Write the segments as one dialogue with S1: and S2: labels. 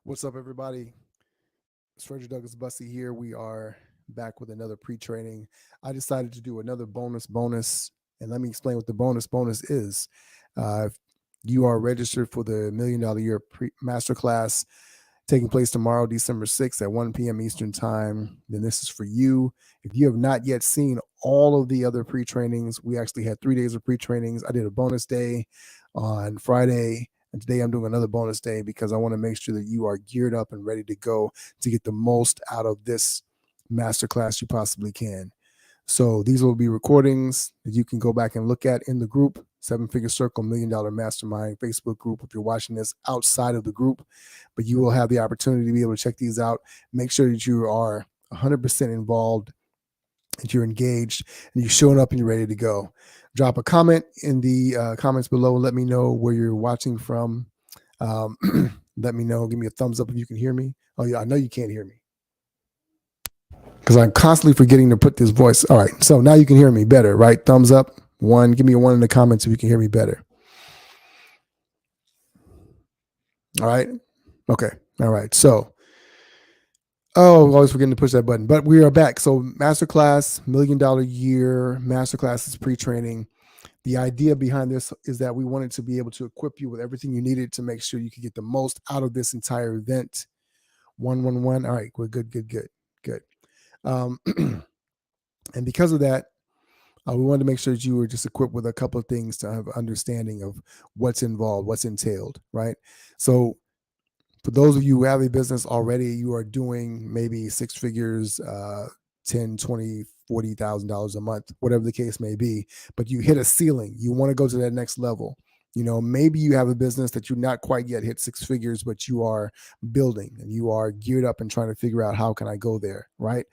S1: What's up, everybody? It's Frederick Douglass Bussey here. We are back with another pre-training. I decided to do another bonus, and let me explain what the bonus is. If you are registered for the $1 Million Year Masterclass taking place tomorrow, December 6th at 1 p.m. Eastern Time, then this is for you. If you have not yet seen all of the other pre-trainings, we actually had 3 days of pre-trainings. I did a bonus day on Friday, and today I'm doing another bonus day because I want to make sure that you are geared up and ready to go to get the most out of this masterclass you possibly can. So these will be recordings that you can go back and look at in the group, 7-Figure Circle $1 Million Mastermind Facebook group if you're watching this outside of the group. But you will have the opportunity to be able to check these out. Make sure that you are 100% involved, that you're engaged, and you're showing up and you're ready to go. Drop a comment in the comments below. Let me know where you're watching from. Let me know. Give me a thumbs up if you can hear me. Oh, yeah, I know you can't hear me, because I'm constantly forgetting to put this voice. All right, so now you can hear me better, right? Thumbs up, one. Give me a one in the comments if you can hear me better. All right, okay, all right. So, always forgetting to push that button, but we are back. So, Masterclass, $1 Million Year Masterclass is pre-training. The idea behind this is that we wanted to be able to equip you with everything you needed to make sure you could get the most out of this entire event. 111. All right, we're good. And because of that, we wanted to make sure that you were just equipped with a couple of things to have understanding of what's involved, what's entailed, right? So for those of you who have a business already, you are doing maybe six figures, 10, 20, $40,000 a month, whatever the case may be, but you hit a ceiling. You want to go to that next level. You know, maybe you have a business that you're not quite yet hit six figures, but you are building and you are geared up and trying to figure out how can I go there, right?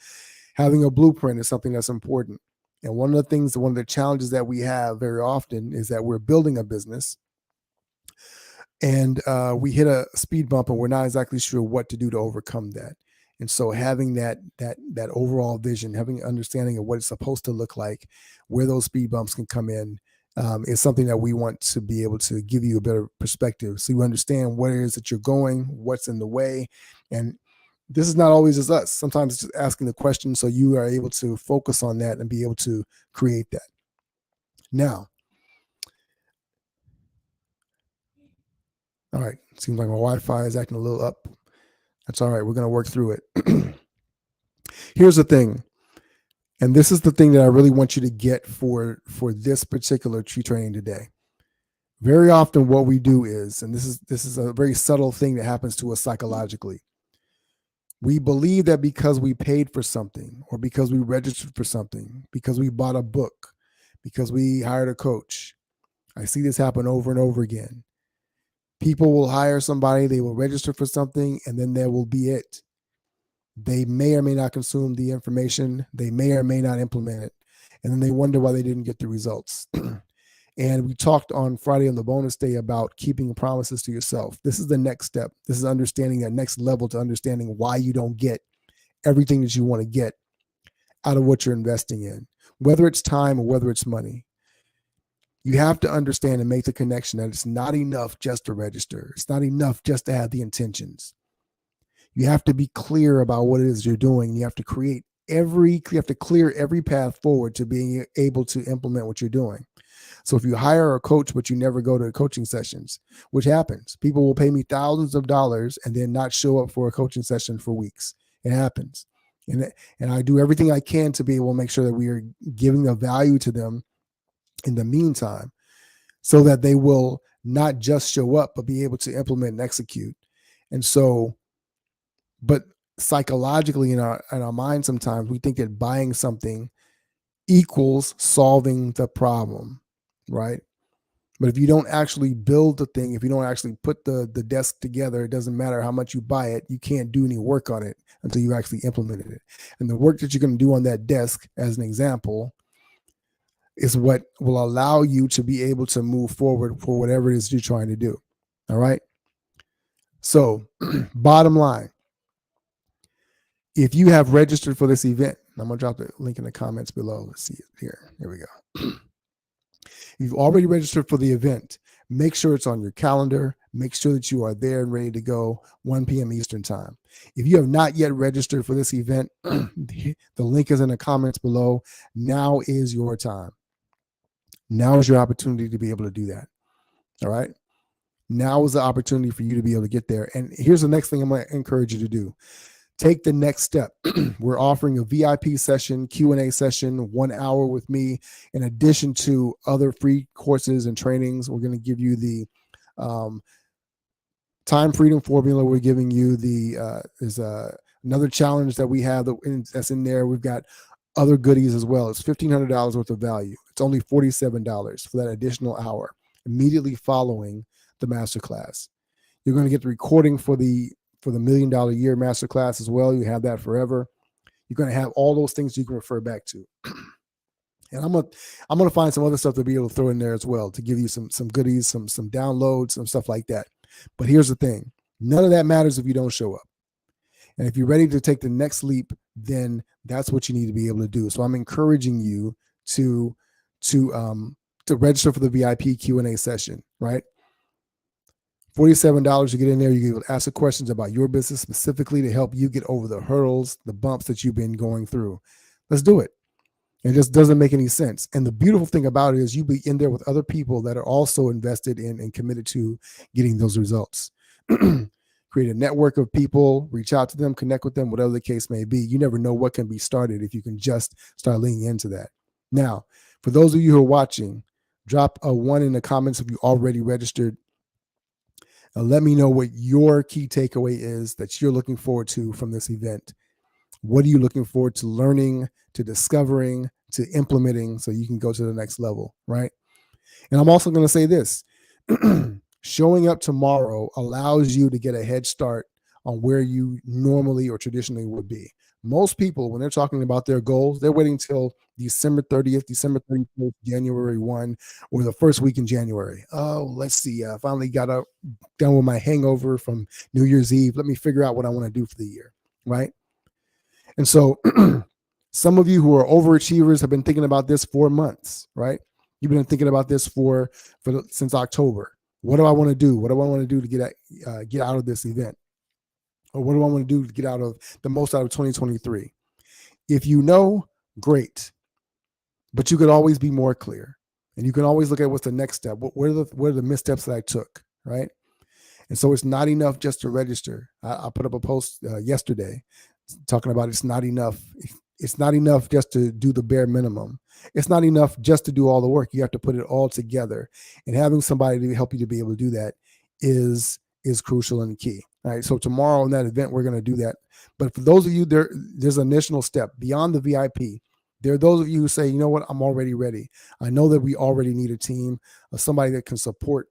S1: Having a blueprint is something that's important. And one of the challenges that we have very often is that we're building a business and we hit a speed bump and we're not exactly sure what to do to overcome that. And so having that overall vision, having an understanding of what it's supposed to look like, where those speed bumps can come in, is something that we want to be able to give you a better perspective. So you understand where it is that you're going, what's in the way. And this is not always as us. Sometimes it's just asking the question so you are able to focus on that and be able to create that. Now, all right, seems like my Wi-Fi is acting a little up. That's all right. We're going to work through it. Here's the thing. And this is the thing that I really want you to get for this particular tree training today. Very often what we do is, and this is a very subtle thing that happens to us psychologically. We believe that because we paid for something, or because we registered for something, because we bought a book, because we hired a coach. I see this happen over and over again. People will hire somebody, they will register for something, and then there will be it. They may or may not consume the information. They may or may not implement it. And then they wonder why they didn't get the results. And we talked on Friday on the bonus day about keeping promises to yourself. This is the next step. This is understanding that next level to understanding why you don't get everything that you want to get out of what you're investing in, whether it's time or whether it's money. You have to understand and make the connection that it's not enough just to register. It's not enough just to have the intentions. You have to be clear about what it is you're doing. You have to clear every path forward to being able to implement what you're doing. So if you hire a coach, but you never go to coaching sessions, which happens, people will pay me thousands of dollars and then not show up for a coaching session for weeks. It happens. And I do everything I can to be able to make sure that we are giving the value to them in the meantime, so that they will not just show up, but be able to implement and execute. And so, but psychologically in our mind, sometimes we think that buying something equals solving the problem, right? But if you don't actually build the thing, if you don't actually put the desk together, it doesn't matter how much you buy it, you can't do any work on it until you actually implemented it. And the work that you're going to do on that desk, as an example, is what will allow you to be able to move forward for whatever it is you're trying to do. All right. So bottom line, if you have registered for this event, I'm going to drop the link in the comments below. Let's see it here. Here we go. You've already registered for the event. Make sure it's on your calendar. Make sure that you are there and ready to go 1 p.m. Eastern time. If you have not yet registered for this event, the link is in the comments below. Now is your time. Now is your opportunity to be able to do that. All right. Now is the opportunity for you to be able to get there. And here's the next thing I'm going to encourage you to do. Take the next step. We're offering a VIP session, Q&A session, 1 hour with me, in addition to other free courses and trainings. We're going to give you the time freedom formula. We're giving you there's another challenge that we have that's in there. We've got other goodies as well. It's $1,500 worth of value. It's only $47 for that additional hour immediately following the masterclass. You're going to get the recording for the $1 million a year masterclass as well. You have that forever. You're going to have all those things you can refer back to. And I'm gonna find some other stuff to be able to throw in there as well to give you some goodies, some downloads, some stuff like that. But here's the thing: none of that matters if you don't show up. And if you're ready to take the next leap, then that's what you need to be able to do. So I'm encouraging you to register for the VIP Q&A session, right? $47 to get in there. You can ask the questions about your business specifically to help you get over the hurdles, the bumps that you've been going through. Let's do it. It just doesn't make any sense. And the beautiful thing about it is you be in there with other people that are also invested in and committed to getting those results. Create a network of people, reach out to them, connect with them, whatever the case may be. You never know what can be started if you can just start leaning into that. Now, for those of you who are watching, drop a 1 in the comments if you already registered. Let me know what your key takeaway is that you're looking forward to from this event. What are you looking forward to learning, to discovering, to implementing so you can go to the next level, right? And I'm also going to say this. Showing up tomorrow allows you to get a head start on where you normally or traditionally would be. Most people, when they're talking about their goals, they're waiting till December 30th, December 31st, January 1, or the first week in January. Oh, let's see. I finally got done with my hangover from New Year's Eve. Let me figure out what I want to do for the year, right? And so some of you who are overachievers have been thinking about this for months, right? You've been thinking about this since October. What do I want to do? What do I want to do to get out of this event? Or what do I want to do to get the most out of 2023? If you know, great. But you could always be more clear. And you can always look at what's the next step. What are the missteps that I took, right? And so it's not enough just to register. I put up a post yesterday talking about it's not enough. It's not enough just to do the bare minimum. It's not enough just to do all the work. You have to put it all together. And having somebody to help you to be able to do that is crucial and key. All right. So tomorrow in that event, we're going to do that. But for those of you, there's an initial step beyond the VIP. There are those of you who say, you know what, I'm already ready. I know that we already need a team of somebody that can support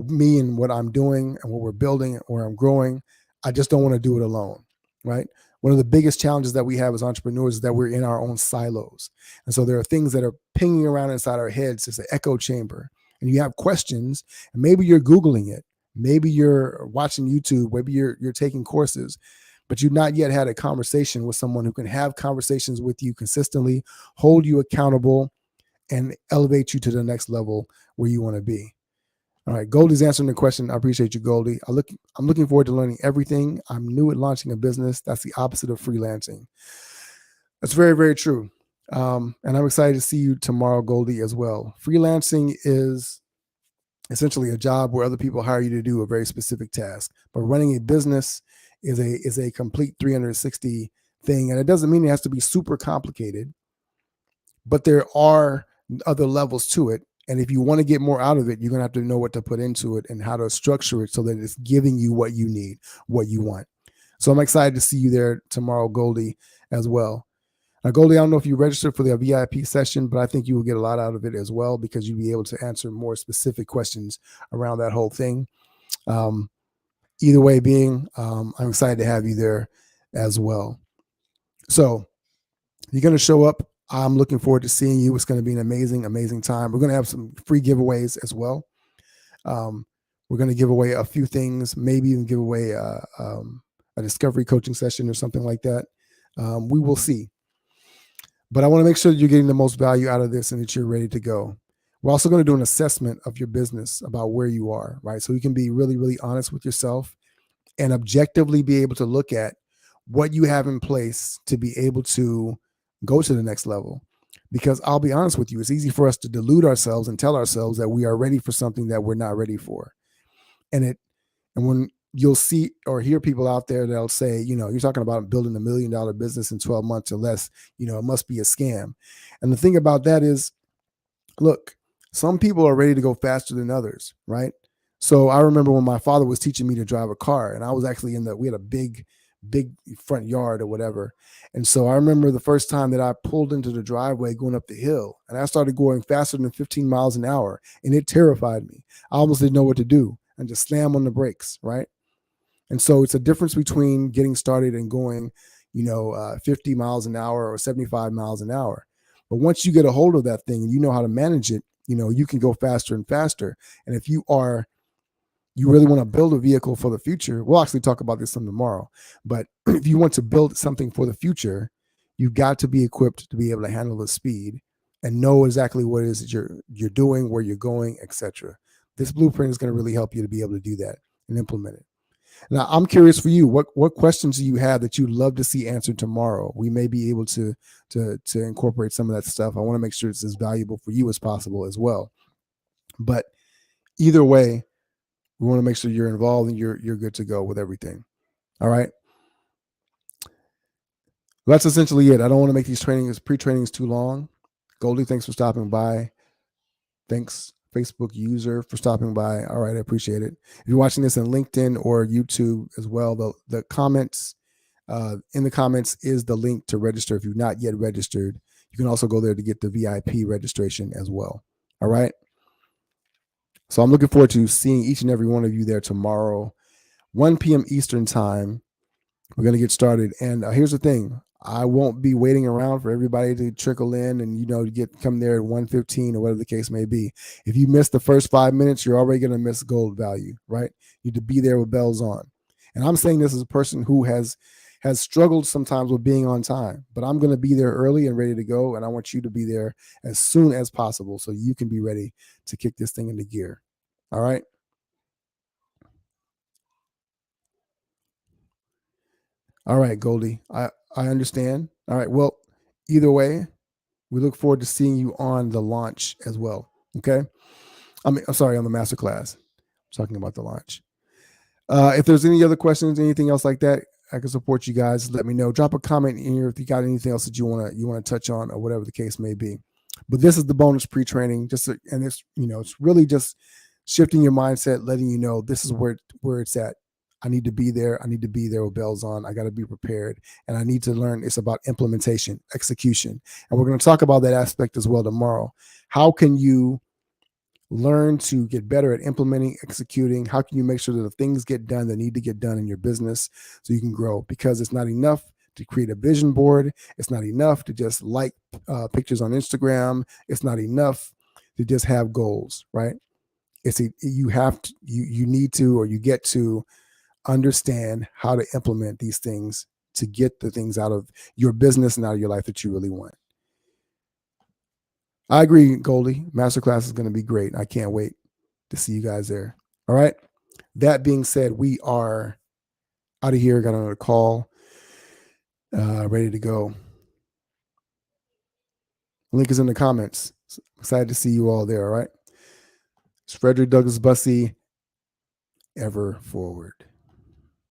S1: me and what I'm doing and what we're building and where I'm growing. I just don't want to do it alone. Right. One of the biggest challenges that we have as entrepreneurs is that we're in our own silos. And so there are things that are pinging around inside our heads. It's an echo chamber. And you have questions, and maybe you're Googling it. Maybe you're watching YouTube. Maybe you're taking courses, but you've not yet had a conversation with someone who can have conversations with you consistently, hold you accountable, and elevate you to the next level where you want to be. All right, Goldie's answering the question. I appreciate you, Goldie. I'm looking forward to learning everything. I'm new at launching a business. That's the opposite of freelancing. That's very, very true. And I'm excited to see you tomorrow, Goldie, as well. Freelancing is essentially a job where other people hire you to do a very specific task. But running a business is a complete 360 thing. And it doesn't mean it has to be super complicated, but there are other levels to it. And if you want to get more out of it, you're going to have to know what to put into it and how to structure it so that it's giving you what you need, what you want. So I'm excited to see you there tomorrow, Goldie, as well. Now, Goldie, I don't know if you registered for the VIP session, but I think you will get a lot out of it as well because you'll be able to answer more specific questions around that whole thing. Either way being, I'm excited to have you there as well. So you're going to show up. I'm looking forward to seeing you. It's going to be an amazing, amazing time. We're going to have some free giveaways as well. We're going to give away a few things, maybe even give away a discovery coaching session or something like that. We will see. But I want to make sure that you're getting the most value out of this and that you're ready to go. We're also going to do an assessment of your business about where you are, right? So you can be really, really honest with yourself and objectively be able to look at what you have in place to be able to go to the next level. Because I'll be honest with you, it's easy for us to delude ourselves and tell ourselves that we are ready for something that we're not ready for. And when you'll see or hear people out there that'll say, you're talking about building $1 million business in 12 months or less, it must be a scam. And the thing about that is, look, some people are ready to go faster than others, right? So I remember when my father was teaching me to drive a car, and I was actually we had a big front yard or whatever. And so I remember the first time that I pulled into the driveway going up the hill, and I started going faster than 15 miles an hour, and it terrified me. I almost didn't know what to do and just slam on the brakes, right? And so it's a difference between getting started and going, 50 miles an hour or 75 miles an hour. But once you get a hold of that thing and you know how to manage it, you can go faster and faster. And if you really want to build a vehicle for the future, we'll actually talk about this some tomorrow. But if you want to build something for the future, you've got to be equipped to be able to handle the speed and know exactly what it is that you're doing, where you're going, etc. This blueprint is going to really help you to be able to do that and implement it. Now, I'm curious for you, what questions do you have that you'd love to see answered tomorrow? We may be able to incorporate some of that stuff. I want to make sure it's as valuable for you as possible as well. But either way, we want to make sure you're involved and you're good to go with everything. All right. That's essentially it. I don't want to make these pre-trainings too long. Goldie, thanks for stopping by. Thanks, Facebook user, for stopping by. All right, I appreciate it. If you're watching this on LinkedIn or YouTube as well, the comments, in the comments is the link to register. If you've not yet registered, you can also go there to get the VIP registration as well. All right. So I'm looking forward to seeing each and every one of you there tomorrow, 1 p.m. Eastern time. We're going to get started. And here's the thing. I won't be waiting around for everybody to trickle in and, come there at 1:15 or whatever the case may be. If you miss the first 5 minutes, you're already going to miss gold value, right? You need to be there with bells on. And I'm saying this as a person who has struggled sometimes with being on time, but I'm going to be there early and ready to go. And I want you to be there as soon as possible so you can be ready to kick this thing into gear. All right. All right, Goldie. I understand. All right. Well, either way, we look forward to seeing you on the launch as well. Okay. I'm sorry, on the masterclass. I'm talking about the launch. If there's any other questions, anything else like that, I can support you guys. Let me know. Drop a comment in here if you got anything else that you want to touch on or whatever the case may be. But this is the bonus pre-training, and it's really just shifting your mindset, letting you know this is where it's at. I need to be there. I need to be there with bells on. I got to be prepared, and I need to learn. It's about implementation, execution, and we're going to talk about that aspect as well tomorrow. How can you learn to get better at implementing, executing? How can you make sure that the things get done that need to get done in your business so you can grow? Because it's not enough to create a vision board. It's not enough to just like pictures on Instagram. It's not enough to just have goals, right? You need to, or you get to understand how to implement these things to get the things out of your business and out of your life that you really want. I agree, Goldie. Masterclass is going to be great. I can't wait to see you guys there. All right. That being said, we are out of here. Got another call. Ready to go. Link is in the comments. Excited to see you all there. All right. It's Frederick Douglass Bussey. Ever forward.